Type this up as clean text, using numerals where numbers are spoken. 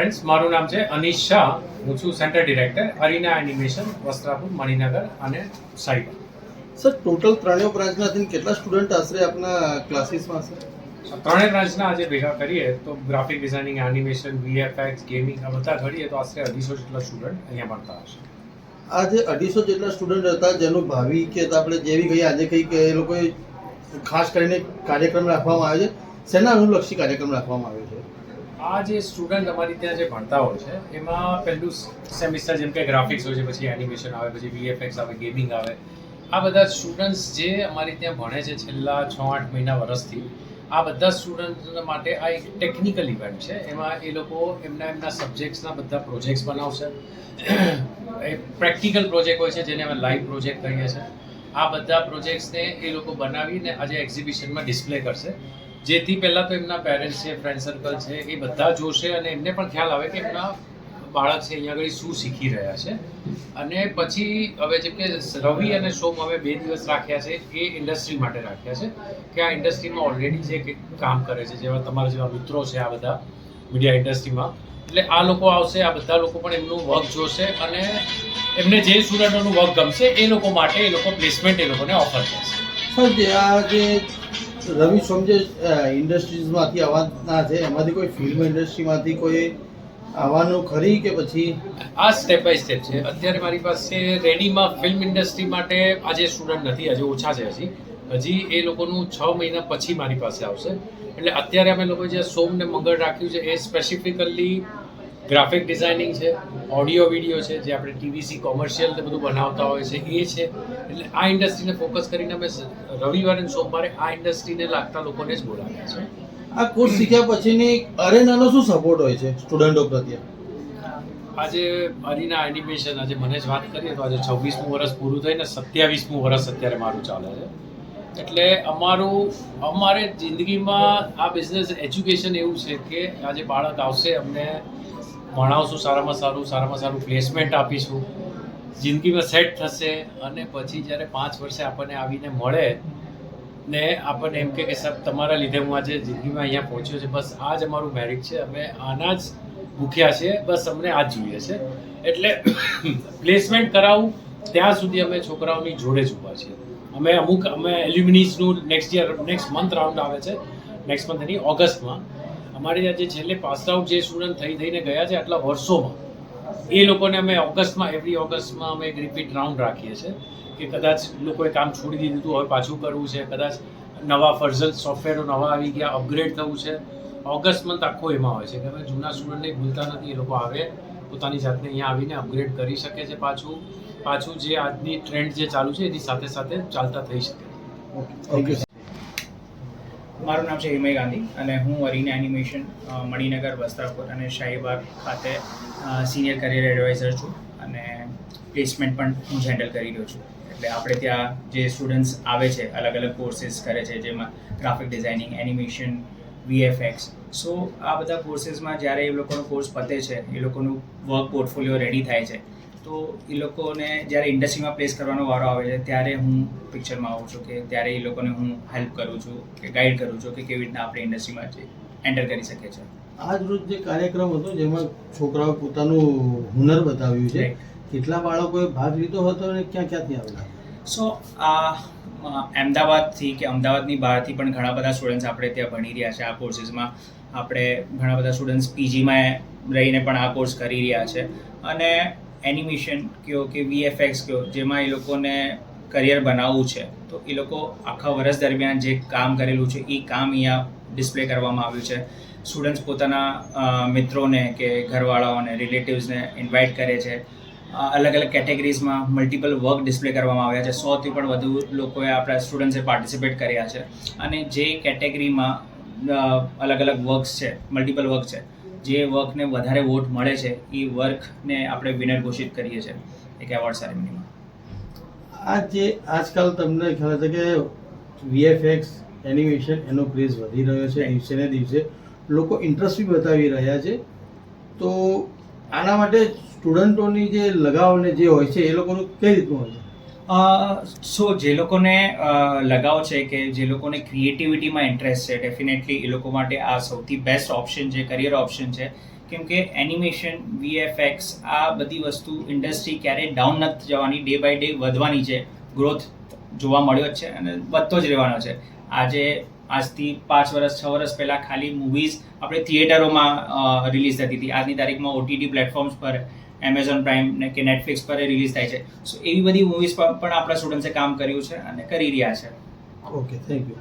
Friends, મારું નામ છે અનીશ શાહ. હું છું centre director Arena Animation, Vastrapur, Maninagar અને સાઈબર. સર, ટોટલ ત્રણેય બ્રાન્ચમાંથી કેટલા સ્ટુડન્ટ આશરે આપના ક્લાસીસમાં છે? ત્રણેય બ્રાન્ચના આજે ભેગા કરીએ તો graphic designing, animation, VFX, gaming આ બધા કરીએ તો આશરે 250 જેટલા સ્ટુડન્ટ અહીંયા ભણતા હશે. આ જે 250 જેટલા સ્ટુડન્ટ હતા, જેનું ભાવિ કે આપણે જેવી ગઈ આજે કંઈક એ લોકોએ ખાસ કરીને કાર્યક્રમ રાખવામાં આવ્યો છે, શેના અનુલક્ષી કાર્યક્રમ રાખવામાં આવ્યો છે? આ જે સ્ટુડન્ટ અમારી ત્યાં જે ભણતા હોય છે એમાં પહેલું સેમિસ્ટર જેમ કે ગ્રાફિક્સ હોય છે, પછી એનિમેશન આવે, પછી VFX આવે, ગેમિંગ આવે. આ બધા સ્ટુડન્ટ્સ જે અમારી ત્યાં ભણે છે છેલ્લા 6-8 મહિના વર્ષથી, આ બધા સ્ટુડન્ટ માટે આ એક ટેકનિકલ ઇવેન્ટ છે. એમાં એ લોકો એમના સબ્જેક્ટ્સના બધા પ્રોજેક્ટ્સ બનાવશે. એ પ્રેક્ટિકલ પ્રોજેક્ટ હોય છે જેને અમે લાઈવ પ્રોજેક્ટ કહીએ છીએ. આ બધા પ્રોજેક્ટ્સને એ લોકો બનાવીને આજે એક્ઝિબિશનમાં ડિસ્પ્લે કરશે, જેથી પહેલાં તો એમના પેરેન્ટ્સ છે, ફ્રેન્ડ સર્કલ છે, એ બધા જોશે અને એમને પણ ખ્યાલ આવે કે એમના બાળક છે અહીંયા આગળ શું શીખી રહ્યા છે. અને પછી હવે જેમ કે રવિ અને સોમ હવે 2 દિવસ રાખ્યા છે, એ ઇન્ડસ્ટ્રી માટે રાખ્યા છે કે આ ઇન્ડસ્ટ્રીમાં ઓલરેડી જે કામ કરે છે, જેવા તમારા જેવા મિત્રો છે આ બધા મીડિયા ઇન્ડસ્ટ્રીમાં, એટલે આ લોકો આવશે. આ બધા લોકો પણ એમનું વર્ક જોશે અને એમને જે સ્ટુડન્ટોનું વર્ક ગમશે એ લોકો માટે એ લોકો પ્લેસમેન્ટ એ લોકોને ઓફર કરશે. સર, જે રવિ સોમ જે ઇન્ડસ્ટ્રીઝમાંથી આવવાના છે, એમાંથી કોઈ ફિલ્મ ઇન્ડસ્ટ્રીમાંથી કોઈ આવવાનું ખરી કે પછી? આ સ્ટેપ બાય સ્ટેપ છે. અત્યારે મારી પાસે રેડીમાં ફિલ્મ ઇન્ડસ્ટ્રી માટે આજે સ્ટુડન્ટ નથી, આજે ઓછા છે. હજી એ લોકોનું 6 મહિના પછી મારી પાસે આવશે. એટલે અત્યારે અમે લોકો જે સોમ ને મંગળ રાખ્યું છે એ સ્પેસિફિકલી ગ્રાફિક ડિઝાઇનિંગ છે, ઓડિયો વિડીયો છે, જે આપણે TVC કોમર્શિયલ ને બધું બનાવતા હોય છે એ છે. એટલે આ ઇન્ડસ્ટ્રીને ફોકસ કરીને અમે રવિવારે અને સોમવારે આ ઇન્ડસ્ટ્રીને લાગતા લોકોને જ બોલાવ્યા છે. આ કોર્સ શીખ્યા પછીની અરેનાનો શું સપોર્ટ હોય છે સ્ટુડન્ટો પ્રત્યે? આજે અરીના એનિમેશન આજે મને જ વાત કરીએ તો આજે 26મું વર્ષ પૂરું થઈને 27મું વર્ષ અત્યારે મારું ચાલે છે. એટલે અમારે જિંદગીમાં આ બિઝનેસ એજ્યુકેશન એવું છે કે આજે બાળક આવશે, અમને ભણાવશું, સારામાં સારું પ્લેસમેન્ટ આપીશું, જિંદગીમાં સેટ થશે અને પછી જ્યારે 5 વર્ષે આપણને આવીને મળે ને આપણને એમ કે સાહેબ તમારા લીધે હું આજે જિંદગીમાં અહીંયા પહોંચ્યો છે, બસ આ જ અમારું મેરિટ છે, અમે આના જ ભૂખ્યા છીએ, બસ અમને આ જ જોઈએ છે. એટલે પ્લેસમેન્ટ કરાવું ત્યાં સુધી અમે છોકરાઓની જોડે જ ઊભા છીએ. અમે એલ્યુમિનીસનું નેક્સ્ટ મંથ રાઉન્ડ આવે છે, નેક્સ્ટ મંથ એની ઓગસ્ટમાં. અમારે ત્યાં જે છેલ્લે પાસ આઉટ જે સ્ટુડન્ટ થઈને ગયા છે આટલા વર્ષોમાં, એ લોકોને અમે એવરી ઓગસ્ટમાં અમે એક રિપીટ રાઉન્ડ રાખીએ છીએ કે કદાચ લોકોએ કામ છોડી દીધું હોય, પાછું કરવું છે, કદાચ નવા વર્ઝન સોફ્ટવેરો નવા આવી ગયા, અપગ્રેડ થવું છે. ઓગસ્ટ મંથ આખો એમાં હોય છે કે અમે જૂના સ્ટુડન્ટને ભૂલતા નથી. એ લોકો આવે, પોતાની જાતને અહીંયા આવીને અપગ્રેડ કરી શકે છે, પાછું જે આજની ટ્રેન્ડ જે ચાલુ છે એની સાથે સાથે ચાલતા થઈ શકે. Thank you. મારું નામ છે હિમય ગાંધી અને હું અરીના એનિમેશન, મણિનગર, વસ્ત્રાપુર અને શાહીબાગ ખાતે સિનિયર કરિયર એડવાઇઝર છું અને પ્લેસમેન્ટ પણ હું જ હેન્ડલ કરી રહ્યો છું. એટલે આપણે ત્યાં જે સ્ટુડન્ટ્સ આવે છે, અલગ અલગ કોર્સીસ કરે છે, જેમાં ગ્રાફિક ડિઝાઇનિંગ, એનિમેશન, VFX. સો આ બધા કોર્સીસમાં જ્યારે એ લોકોનો કોર્સ પતે છે, એ લોકોનું વર્ક પોર્ટફોલિયો રેડી થાય છે, તો એ લોકોને જ્યારે ઇન્ડસ્ટ્રીમાં પ્લેસ કરવાનો વારો આવે છે ત્યારે હું પિક્ચરમાં આવું છું કે ત્યારે એ લોકોને હું હેલ્પ કરું છું કે ગાઈડ કરું છું કે કેવી રીતના આપણે ઇન્ડસ્ટ્રીમાં એન્ટર કરી શકીએ છીએ. આજ રોજ જે કાર્યક્રમ હતો જેમાં છોકરાઓ પોતાનું હુનર બતાવ્યું છે, કેટલા બાળકોએ ભાગ લીધો હતો અને ક્યાંથી આવેલા? સો અમદાવાદથી કે અમદાવાદની બહારથી પણ ઘણા બધા સ્ટુડન્ટ્સ આપણે ત્યાં ભણી રહ્યા છે. આ કોર્સીસમાં આપણે ઘણા બધા સ્ટુડન્ટ્સ PGમાં રહીને પણ આ કોર્સ કરી રહ્યા છે. અને એનિમેશન કહો કે VFX કહો, જેમાં એ લોકોને કરિયર બનાવવું છે, તો એ લોકો આખા વર્ષ દરમિયાન જે કામ કરેલું છે એ કામ અહીંયા ડિસ્પ્લે કરવામાં આવ્યું છે. સ્ટુડન્ટ્સ પોતાના મિત્રોને કે ઘરવાળાઓને, રિલેટિવ્સને ઇન્વાઇટ કરે છે. અલગ અલગ કેટેગરીઝમાં મલ્ટિપલ વર્ક ડિસ્પ્લે કરવામાં આવ્યા છે. 100થી પણ વધુ લોકોએ આપણા સ્ટુડન્ટ્સે પાર્ટિસિપેટ કર્યા છે. અને જે કેટેગરીમાં અલગ અલગ વર્ક્સ છે, મલ્ટિપલ વર્ક છે, જે વર્કને વધારે વોટ મળે છે એ વર્કને આપણે વિનર ઘોષિત કરીએ છીએ એક એવોર્ડ સેરેમનીમાં. આજકાલ તમને ખ્યાલ છે કે VFX એનિમેશન એનો ક્રેઝ વધી રહ્યો છે, દિવસે ને દિવસે લોકો ઇન્ટરેસ્ટ બી બતાવી રહ્યા છે. તો આના માટે સ્ટુડન્ટોની જે લગાવ ને જે હોય છે એ લોકોનું કઈ રીતનું હોય છે? સો જે લોકોને લગાવ છે કે જે લોકોને ક્રિએટિવિટીમાં ઇન્ટરેસ્ટ છે, ડેફિનેટલી એ લોકો માટે આ સૌથી બેસ્ટ ઓપ્શન છે, કરિયર ઓપ્શન છે કેમ કે એનિમેશન VFX આ બધી વસ્તુ ઇન્ડસ્ટ્રી ક્યારેય ડાઉન નથી જવાની, ડે બાય ડે વધવાની છે, ગ્રોથ જોવા મળ્યો જ છે અને વધતો જ રહેવાનો છે. આજથી 5 વર્ષ 6 વર્ષ પહેલાં ખાલી મૂવીઝ આપણે થિયેટરોમાં રિલીઝ થતી હતી, આજની તારીખમાં OTT પ્લેટફોર્મ્સ પર એમેઝોન પ્રાઇમ કે નેટફ્લિક્સ પર રિલીઝ થાય છે. સો એવી બધી મૂવીઝ પર પણ આપણા સ્ટુડન્ટ્સે કામ કર્યું છે અને કરી રહ્યા છે. Okay, thank you.